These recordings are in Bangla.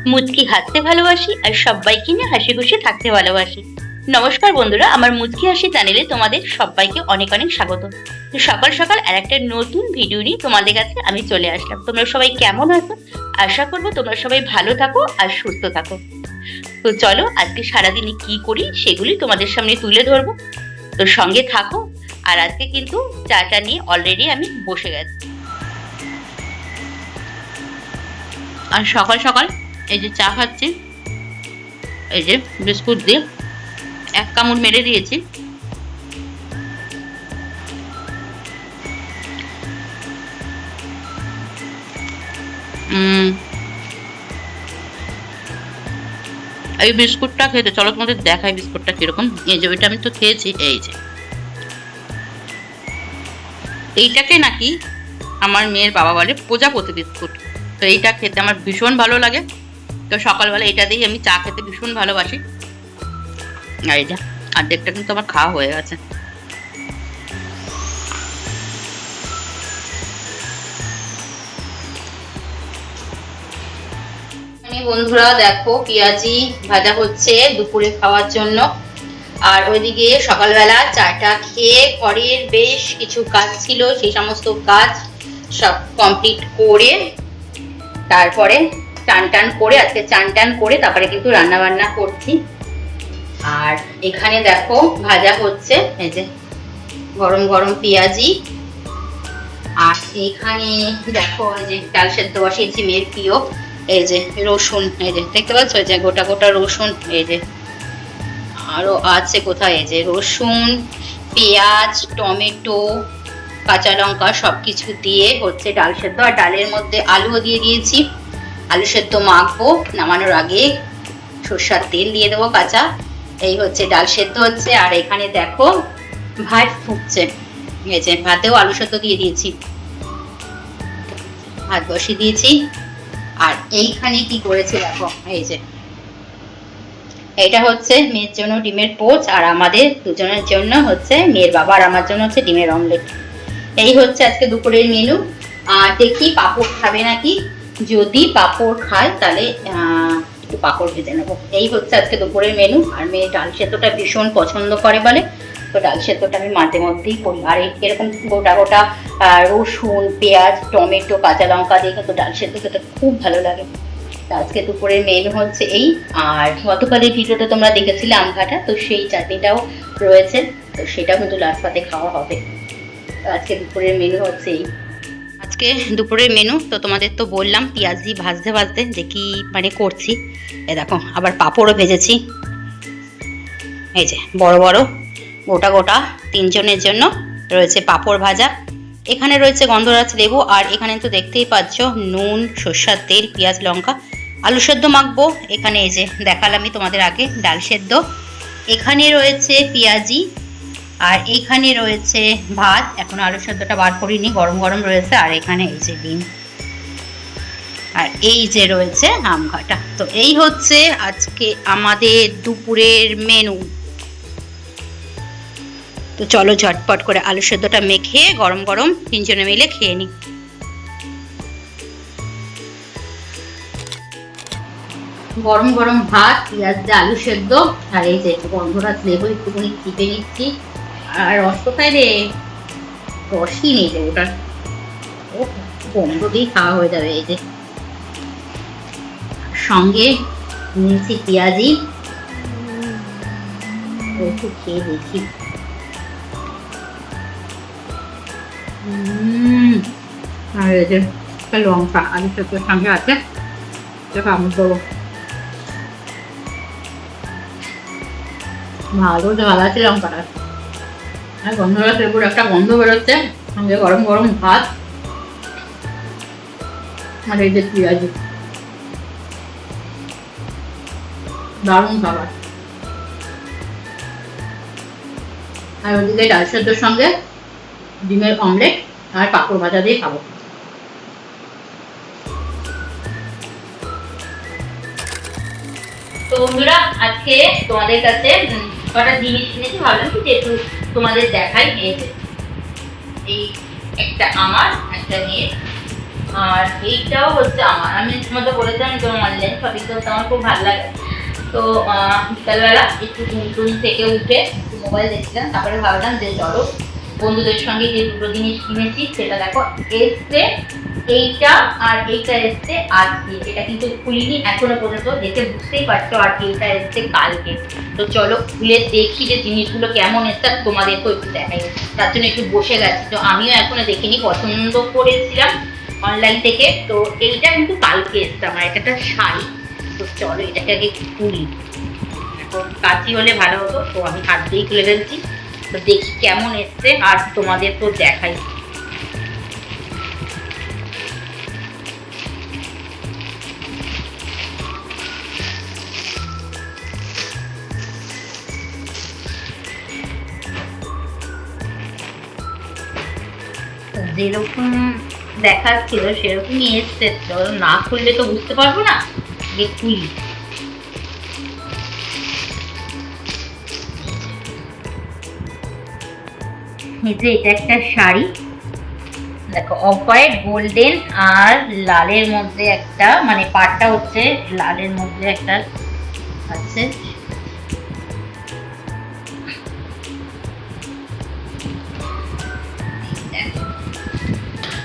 মুচকি হাসতে ভালোবাসি আর সবাইকে নিয়ে হাসি খুশি থাকতে ভালোবাসি। নমস্কার বন্ধুরা, আমার মুচকি হাসি চ্যানেলে তোমাদের সবাইকে অনেক অনেক স্বাগত। তো সকাল সকাল আর একটা নতুন ভিডিও নিয়ে তোমাদের কাছে আমি চলে আসলাম। তোমরা সবাই কেমন আছো? আশা করবো তোমরা সবাই ভালো থাকো আর সুস্থ থাকো। তো চলো আজকে সারাদিনে কি করি সেগুলি তোমাদের সামনে তুলে ধরবো। তো সঙ্গে থাকো। আর আজকে কিন্তু চাটা নিয়ে অলরেডি আমি বসে গেছি। আর সকাল সকাল এই যে চা খাচ্ছি, এই যে বিস্কুট দিয়ে এক কামড় মেরে দিয়েছি। এই বিস্কুটটা খেতে চলো তোমাদের দেখাই বিস্কুটটা কিরকম। এই যে ওইটা আমি তো খেয়েছি। এই যে এইটাকে নাকি আমার মেয়ের বাবা বলে প্রজাপতি বিস্কুট। তো এইটা খেতে আমার ভীষণ ভালো লাগে। তো সকালবেলা এটা দিয়েই আমি চা খেতে ভীষণ ভালোবাসি। আর এইটা অর্ধেকটা কিন্তু আমার খাওয়া হয়ে গেছে। বন্ধুরা দেখো, পেঁয়াজি ভাজা হচ্ছে দুপুরে খাওয়ার জন্য। আর ওইদিকে সকালবেলা চাটা খেয়ে ঘরের বেশ কিছু কাজ ছিল, সেই সমস্ত কাজ সব কমপ্লিট করে তারপরে চান টান করে আজকে চান টান করে তারপরে কিন্তু রান্না বান্না করছি। আর এখানে দেখো ভাজা হচ্ছে, এই যে গরম গরম পেঁয়াজি। আর এখানে দেখো এই যে ডাল সেদ্ধ বসিয়েছি মেয়ের প্রিয়, এই যে রসুন, এই যে দেখতে পাচ্ছ, এই যে গোটা গোটা রসুন, এই যে আরো আছে কোথায়, এই যে রসুন, পেঁয়াজ, টমেটো, কাঁচা লঙ্কা সবকিছু দিয়ে হচ্ছে ডাল সেদ্ধ। আর ডালের মধ্যে আলুও দিয়ে দিয়েছি, আলু সেদ্ধ মাখবো নামানোর আগে, সরষের তেল দিয়ে দেবো কাঁচা। এই হচ্ছে ডাল সেদ্ধ হচ্ছে। আর এখানে দেখো ভাত ফুটছে, এই যে ভাতেও আলু সেদ্ধ দিয়ে দিয়েছি, ভাত বসিয়ে দিয়েছি। আর এইখানে কি করেছি দেখো, এই যে এটা হচ্ছে মেয়ের জন্য ডিমের পোচ, আর আমাদের দুজনের জন্য হচ্ছে মেয়ের বাবা আর আমার জন্য হচ্ছে ডিমের অমলেট। এই হচ্ছে আজকে দুপুরের মেনু। আর দেখি পাঁপড় খাবে নাকি, যদি পাঁপড় খায় তাহলে একটু পাঁপড় ভেজে নেবো। এই হচ্ছে আজকে দুপুরের মেনু। আর মেয়ে ডাল সেদ্ধটা ভীষণ পছন্দ করে বলে, তো ডাল সেদ্ধটা আমি মাঝে মধ্যেই করি। আর এরকম গোটা গোটা রসুন, পেঁয়াজ, টমেটো, কাঁচা লঙ্কা দিয়ে কিন্তু ডাল সেদ্ধ খেতে খুব ভালো লাগে। আজকে দুপুরের মেনু হচ্ছে এই। আর গতকালের ভিডিওটা তোমরা দেখেছিলে আম ঘাটা, তো সেই চাটনিটাও রয়েছে, তো সেটাও কিন্তু লাস্ট পাতে খাওয়া হবে। তো আজকে দুপুরের মেনু হচ্ছে এই। আজকে দুপুরের মেনু তো তোমাদের তো বললাম পেঁয়াজি ভাজতে ভাজতে যে কি মানে করছি। এ দেখো আবার পাঁপড়ও ভেজেছি, এই যে বড় বড় গোটা গোটা তিনজনের জন্য রয়েছে পাঁপড় ভাজা। এখানে রয়েছে গন্ধরাজ লেবু। আর এখানে তো দেখতেই পাচ্ছ নুন, সরষের তেল, পেঁয়াজ, লঙ্কা, আলু সেদ্ধ মাখবো। এখানে এই যে দেখালামই তোমাদের আগে ডাল সেদ্ধ। এখানে রয়েছে পেঁয়াজি, আর এইখানে রয়েছে ভাত, এখন আলু সেদ্ধটা বার করিনি, গরম গরম রয়েছে। আর এখানে এই যে ডিম, আর এই যে রয়েছে আম ঘাটা। তো এই হচ্ছে আজকে আমাদের দুপুরের মেনু। তো চলো ঝটপট করে আলু সেদ্ধটা মেখে গরম গরম তিনজনে মিলে খেয়ে নিই। গরম গরম ভাত, পেঁয়াজ দিয়ে আলু সেদ্ধ, আর এই যে গন্ধরাজ লেবু একটুখানি চিপে নিচ্ছি। আর রস কোথায় রে? রসই নেই রে ওটার, ও গন্ধ দিয়ে খাওয়া হয়ে যাবে। এই যে সঙ্গে নিয়েছি পেঁয়াজি, একটু খেয়ে দেখি। আর এই যে লঙ্কা আলু সেদ্ধের সঙ্গে আছে, আমি দেবো। ভালো ঝাল আছে লঙ্কাটা, আর গন্ধরাজ লেবুর একটা গন্ধ বেরোচ্ছে, সঙ্গে গরম গরম ভাত, আর এই যে পেঁয়াজি, দারুণ খাবার। আর ওদিকে ডাল সেদ্ধর সঙ্গে ডিমের অমলেট আর পাঁপড় ভাজা দিয়ে খাবো। তো বন্ধুরা আজকে তোমাদের কাছে কটা জিনিস কিনেছি, ভাবলাম কি একটু তোমাদের দেখাই। এই একটা আমার, একটা মেয়ের, আর এইটাও হচ্ছে আমার, আমি তোমাদের বলেছিলাম যে অনলাইন শপিং করতে আমার খুব ভালো লাগে। তো বিকালবেলা একটু ঘুম থেকে উঠে একটু মোবাইল দেখছিলাম, তারপরে ভাবলাম যে চলো বন্ধুদের সঙ্গে যে দুটো জিনিস কিনেছি সেটা দেখো এসছে, এইটা আর এইটা এসছে আজকে, এটা কিন্তু খুলিনি এখনো পর্যন্ত, দেখে বুঝতেই পারছো। আর এইটা এসছে কালকে। তো চলো খুলে দেখি যে জিনিসগুলো কেমন এসছে, তোমাদেরকেও একটু দেখাই। তার জন্য একটু বসে গেছি, তো আমিও এখনো দেখিনি, পছন্দ করেছিলাম অনলাইন থেকে। তো এইটা কিন্তু কালকে এসছে আমার, এটা একটা শাড়ি। তো চলো এটাকে আগে খুলি, এখন কাঁচি হলে ভালো হতো, তো আমি হাত দিয়েই খুলে ফেলছি। তো দেখি কেমন এসছে আর তোমাদের তো দেখাই। যেরকম দেখাচ্ছিল সেরকমই এসছে, চলো না খুললে তো বুঝতে পারবো না, আগে খুলি। এই যে এটা একটা শাড়ি, দেখো অফ হোয়াইট গোল্ডেন আর লালের মধ্যে একটা, মানে পাটটা হচ্ছে লালের মধ্যে একটা আছে।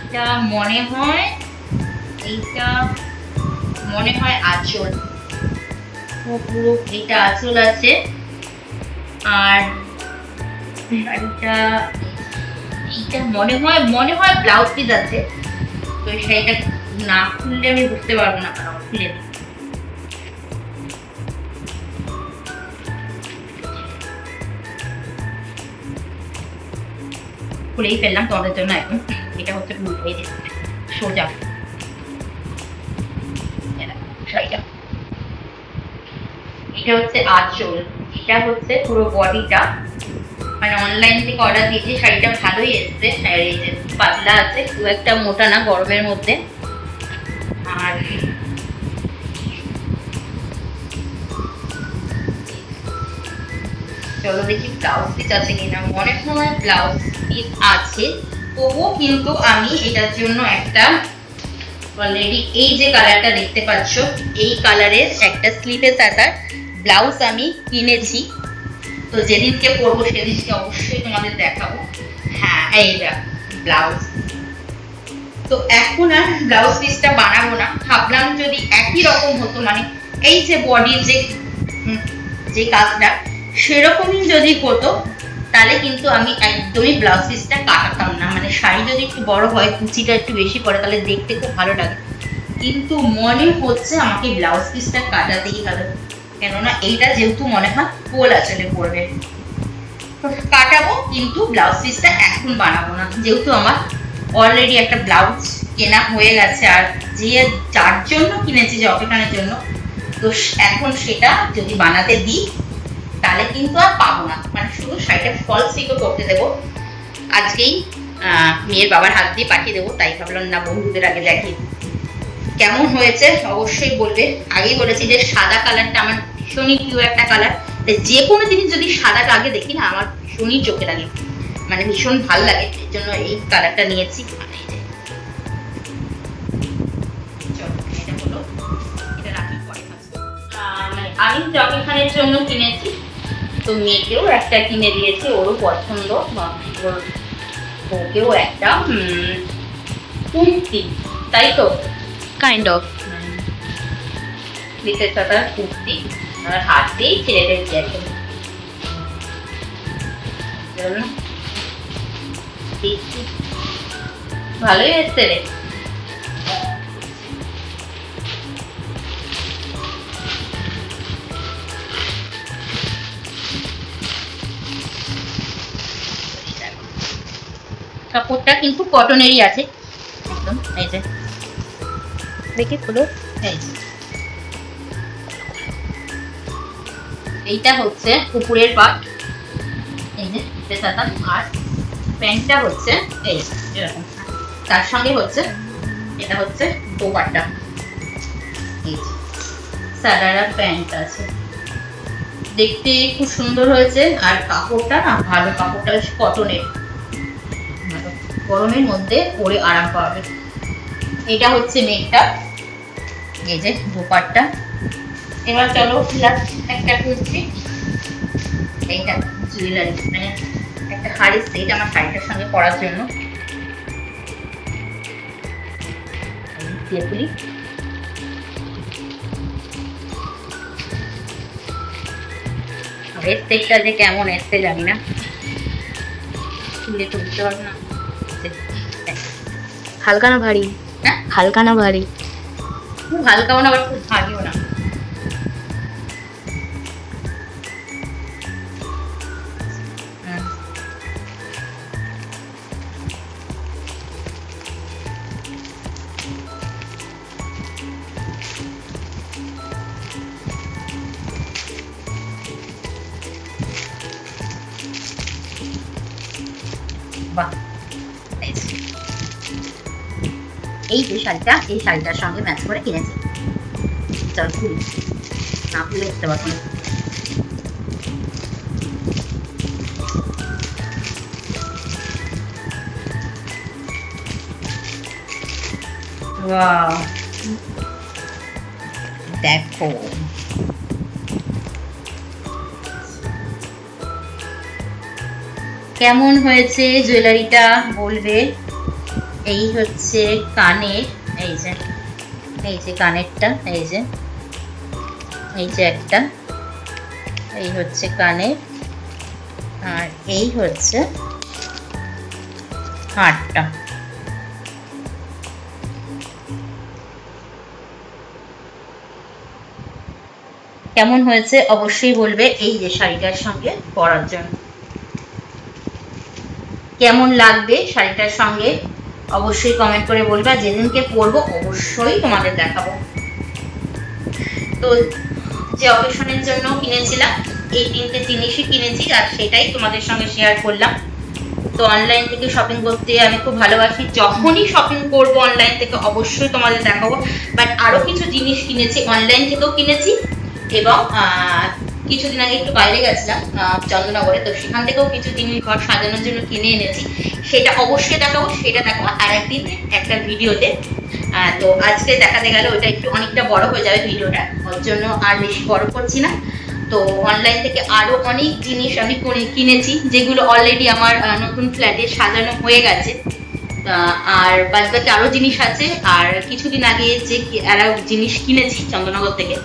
এটা মনে হয়, এইটা মনে হয় আঁচল, পুরো এইটা আঁচল আছে। আর শাড়িটা, এইটা মনে হয় ব্লাউজ পিস আছে। তো এই শাড়িটা না খুললে আমি বুঝতে পারবো না, কারণ খুলে দিই। খুলেই ফেললাম তোমাদের জন্য এখন। এটা হচ্ছে এই যে সোজা শাড়িটা, এটা হচ্ছে আঁচল, এটা হচ্ছে পুরো বডিটা। মানে অনলাইন থেকে অর্ডার দিয়েছি, শাড়িটা ভালোই এসছে। এই যে পাতলা আছে, খুব একটা মোটা না গরমের মধ্যে। আর চলো দেখি ব্লাউজ পিস আছে কিনা, মনে হয় ব্লাউজ পিস আছে। তবুও কিন্তু আমি এটার জন্য একটা অলরেডি এই যে কালারটা দেখতে পাচ্ছ, এই কালারের একটা স্লিভেস আকার ব্লাউজ আমি কিনেছি। তো যেদিনকে পরবো সেদিনকে অবশ্যই তোমাদের দেখাবো। হ্যাঁ এইটা ব্লাউজ। তো এখন আর ব্লাউজ পিসটা বানাবো না, ভাবলাম যদি একই রকম হতো, মানে এই যে বডির যে কাজটা সেরকমই যদি হতো, তাহলে কিন্তু আমি একদমই ব্লাউজ পিসটা কাটাতাম না। মানে শাড়ি যদি একটু বড় হয়, কুচিটা একটু বেশি পড়ে, তাহলে দেখতে খুব ভালো লাগে। কিন্তু মনে হচ্ছে আমাকে ব্লাউজ পিসটা কাটাতেই হবে, কেননা এইটা যেহেতু মনে হয় কোল আঁচলে পড়বে। কাটাবো, কিন্তু ব্লাউজ পিসটা এখন বানাবো না, যেহেতু আমার অলরেডি একটা ব্লাউজ কেনা হয়ে গেছে। আর যে যার জন্য কিনেছি, যে অকেশনের জন্য, তো এখন সেটা যদি বানাতে দিই তাহলে কিন্তু আর পাবো না। মানে শুধু শাড়িটা ফলস পিকো করতে দেবো, আজকেই মেয়ের বাবার হাত দিয়ে পাঠিয়ে দেবো। তাই ভাবলাম না, বন্ধুদের আগে দেখি কেমন হয়েছে, অবশ্যই বলবে। আগেই বলেছি যে সাদা কালারটা আমার ভীষণই প্রিয় একটা কালার। যে কোনো জিনিস যদি সাদাটা আগে দেখি না, আমার ভীষণই চোখে লাগে, মানে ভীষণ ভালো লাগে। এর জন্য এই কালারটা নিয়েছি। আমি জকিখানের জন্য কিনেছি, তো মেয়েকেও একটা কিনে দিয়েছি, ওরও পছন্দ। ওর বউকেও একটা কুর্তি, তাই তো কাইন্ড অফ বিশেষ একটা কুর্তি, আর হাত দিয়েই ছেড়ে দিয়েছি এখন। ভালোই এসছে রে। কাপড়টা কিন্তু কটনেরই আছে একদম। এই যে দেখি খুলো, এই যে এইটা হচ্ছে উপরের পাট, এই যে পেছাটা, আর প্যান্টটা হচ্ছে এই এরকম। তার সঙ্গে হচ্ছে এটা হচ্ছে দোপাট্টা, এই যে সারারা প্যান্ট আছে, দেখতে খুব সুন্দর হয়েছে। আর কাপড়টা না ভালো, কাপড়টা কটনের, গরমের মধ্যে পরে আরাম পাবে। এটা হচ্ছে মেঘটা, এই যে দুপাটটা। এবার চলো লাস্ট একটা করছি, এইটা জুয়েলারি, মানে একটা হাড়ির সেট আমার শাড়িটার সঙ্গে পরার জন্য। খুলি, এর সেটটা যে কেমন এসছে জানি না, খুলে তো বুঝতে পারবো না। হালকা না ভারী? হ্যাঁ, হালকা না ভারী? খুব হালকাও না আবার খুব ভারীও না। বাহ, এই যে শাড়িটা, এই শাড়িটার সঙ্গে ম্যাচ করে কিনেছি। চল খুলি, না খুলে উঠতে পারবো না। ওয়াও, দেখো কেমন হয়েছে জুয়েলারিটা বলবে। এই হচ্ছে কানের, এই যে কানেরটা, এই যে একটা, এই হচ্ছে কানের, আর এই হচ্ছে হারটা। কেমন হয়েছে অবশ্যই বলবে এই যে শাড়িটার সঙ্গে পরার জন্য। কেমন লাগবে শাড়িটার সঙ্গে অবশ্যই কমেন্ট করে বলবে, আর যেদিনকে পরবো অবশ্যই তোমাদের দেখাবো। তো যে অকেশনের জন্য কিনেছিলাম এই 3টে জিনিসই কিনেছি, আর সেটাই তোমাদের সঙ্গে শেয়ার করলাম। তো অনলাইন থেকে শপিং করতে আমি খুব ভালোবাসি, যখনই শপিং করবো অনলাইন থেকে অবশ্যই তোমাদের দেখাবো। বাট আরো কিছু জিনিস কিনেছি, অনলাইন থেকেও কিনেছি, এবং কিছুদিন আগে একটু বাইরে গেছিলাম চন্দননগরে, তো সেখান থেকেও কিছু জিনিস ঘর সাজানোর জন্য কিনে এনেছি, সেটা অবশ্যই দেখাবো। সেটা দেখাবো আর একদিন একটা ভিডিওতে। তো আজকে দেখাতে গেলে ওটা একটু অনেকটা বড় হয়ে যাবে ভিডিওটা, ওর জন্য আর বেশি বড় করছি না। তো অনলাইন থেকে আরো অনেক জিনিস আমি কিনেছি, যেগুলো অলরেডি আমার নতুন ফ্ল্যাটে সাজানো হয়ে গেছে, আর বাদবাকি আরো জিনিস আছে। আর কিছুদিন আগে যে আরো জিনিস কিনেছি চন্দননগর থেকে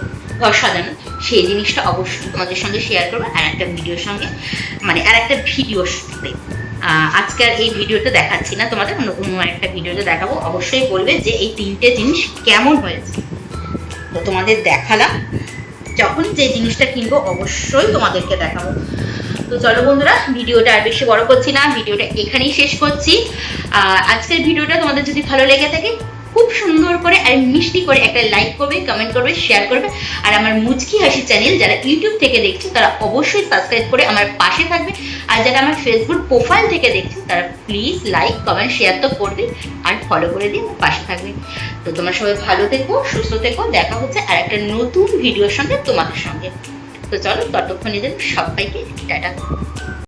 ঘর সাজানো, সেই জিনিসটা অবশ্যই তোমাদের সঙ্গে শেয়ার করবো আর একটা ভিডিওর সঙ্গে, মানে আর একটা ভিডিওর সাথে। আজকে আর এই ভিডিওটা দেখাচ্ছি না তোমাদের, অন্য একটা ভিডিওতে দেখাবো। অবশ্যই বলবে যে এই 3টে জিনিস কেমন হয়েছে। তো তোমাদের দেখালাম, যখন যে জিনিসটা কিনবো অবশ্যই তোমাদেরকে দেখাবো। তো চলো বন্ধুরা, ভিডিওটা আর বেশি বড় করছি না, ভিডিওটা এখানেই শেষ করছি। আজকের ভিডিওটা তোমাদের যদি ভালো লেগে থাকে খুব সুন্দর করে আর মিষ্টি করে একটা লাইক করবে, কমেন্ট করবে, শেয়ার করবে। আর আমার মুচকি হাসি চ্যানেল যারা ইউটিউব থেকে দেখছে তারা অবশ্যই সাবস্ক্রাইব করে আমার পাশে থাকবে, আর যারা আমার ফেসবুক প্রোফাইল থেকে দেখছে তারা প্লিজ লাইক কমেন্ট শেয়ার তো করবে, আর ফলো করে দিয়ে আমার পাশে থাকবে। তো তোমরা সবাই ভালো থেকো, সুস্থ থেকো, দেখা হচ্ছে আর একটা নতুন ভিডিওর সঙ্গে তোমাদের সঙ্গে। তো চলো, ততক্ষণে যেন সবাইকে টাটা।